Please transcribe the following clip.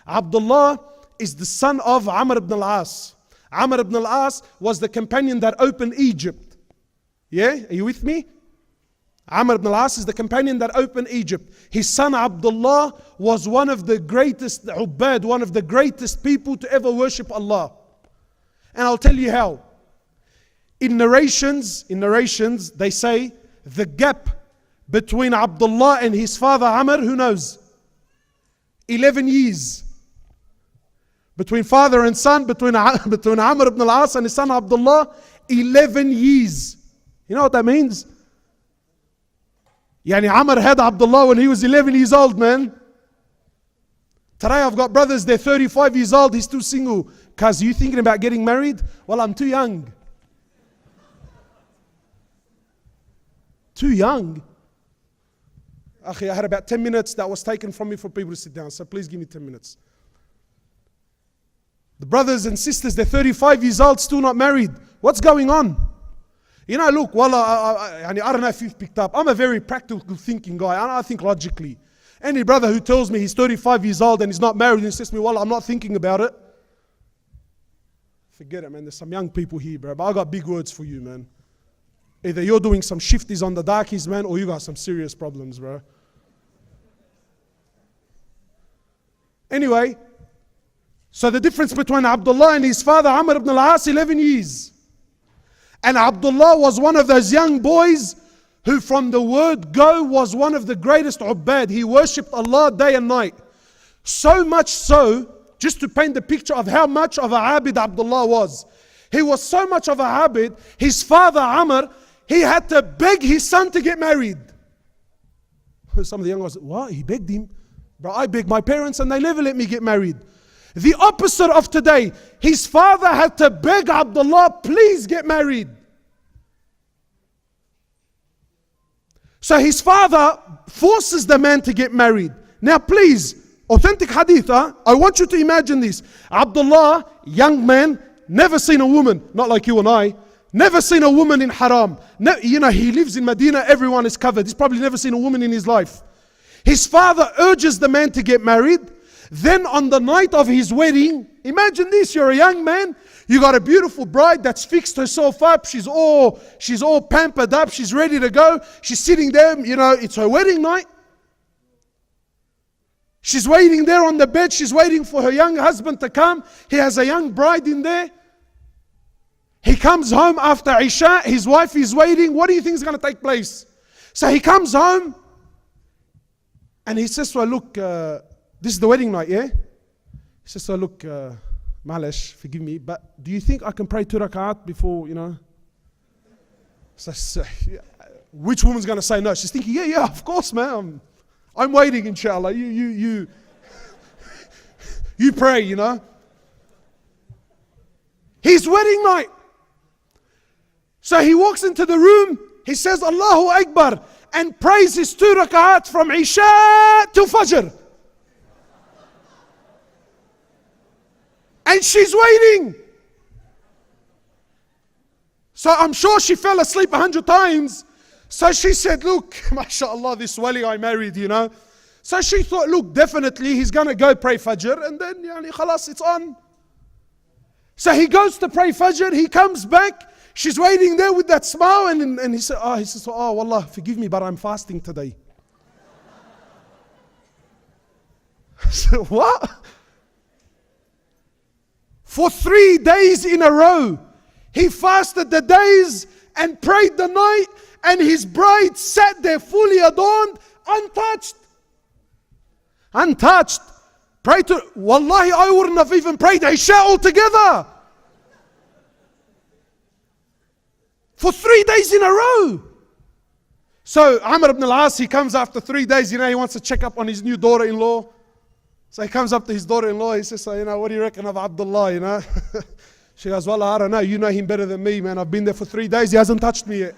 Abdullah is the son of Amr ibn al-As. Amr ibn al-As was the companion that opened Egypt. Yeah, are you with me? Amr ibn al-As is the companion that opened Egypt. His son Abdullah was one of the greatest ubbad, one of the greatest people to ever worship Allah. And I'll tell you how. In narrations, they say the gap between Abdullah and his father Amr, who knows? 11 years. Between father and son, between Amr ibn al-As and his son Abdullah, 11 years. You know what that means? Yani Amr had Abdullah when he was 11 years old, man. Today I've got brothers, they're 35 years old, he's still single. Cuz, you thinking about getting married? Well, I'm too young. Too young? Akhi, I had about 10 minutes that was taken from me for people to sit down, so please give me 10 minutes. The brothers and sisters, they're 35 years old, still not married. What's going on? You know, look, I don't know if you've picked up. I'm a very practical thinking guy. I think logically. Any brother who tells me he's 35 years old and he's not married and says to me, I'm not thinking about it. Forget it, man. There's some young people here, bro. But I got big words for you, man. Either you're doing some shifties on the darkies, man, or you got some serious problems, bro. Anyway, so the difference between Abdullah and his father, Amr ibn al-As, 11 years. And Abdullah was one of those young boys who from the word go was one of the greatest ubbad. He worshipped Allah day and night. So much so, just to paint the picture of how much of a abid Abdullah was. He was so much of a abid, his father Amr, he had to beg his son to get married. Some of the young ones said, what? He begged him? Bro, I begged my parents and they never let me get married. The opposite of today. His father had to beg Abdullah, please get married. So his father forces the man to get married. Now please, authentic hadith, I want you to imagine this. Abdullah, young man, never seen a woman, not like you and I, never seen a woman in haram. You know, he lives in Medina, everyone is covered. He's probably never seen a woman in his life. His father urges the man to get married. Then on the night of his wedding, imagine this, you're a young man, you got a beautiful bride that's fixed herself up, she's all pampered up, she's ready to go, she's sitting there, you know, it's her wedding night. She's waiting there on the bed, she's waiting for her young husband to come, he has a young bride in there. He comes home after Isha, his wife is waiting, what do you think is going to take place? So he comes home, and he says to her, look, this is the wedding night, yeah? He says, so look, Malish, forgive me, but do you think I can pray 2 rakat before, you know? So which woman's going to say no? She's thinking, yeah, of course, man. I'm waiting, inshallah. You pray, you know? His wedding night. So he walks into the room, he says, Allahu Akbar, and prays his 2 rakat from Isha till Fajr. And she's waiting. So I'm sure she fell asleep 100 times. So she said, look, mashallah, this wali I married, you know. So she thought, look, definitely he's going to go pray Fajr. And then, khalas, it's on. So he goes to pray Fajr. He comes back. She's waiting there with that smile. And he says, oh, wallah, forgive me, but I'm fasting today. I said, what? For 3 days in a row, he fasted the days and prayed the night, and his bride sat there fully adorned, untouched. Untouched. Wallahi, I wouldn't have even prayed Isha altogether. For 3 days in a row. So Amr ibn al-As, he comes after 3 days, he wants to check up on his new daughter-in-law. So he comes up to his daughter-in-law, he says, what do you reckon of Abdullah, She goes, well, I don't know, you know him better than me, man. I've been there for 3 days, he hasn't touched me yet.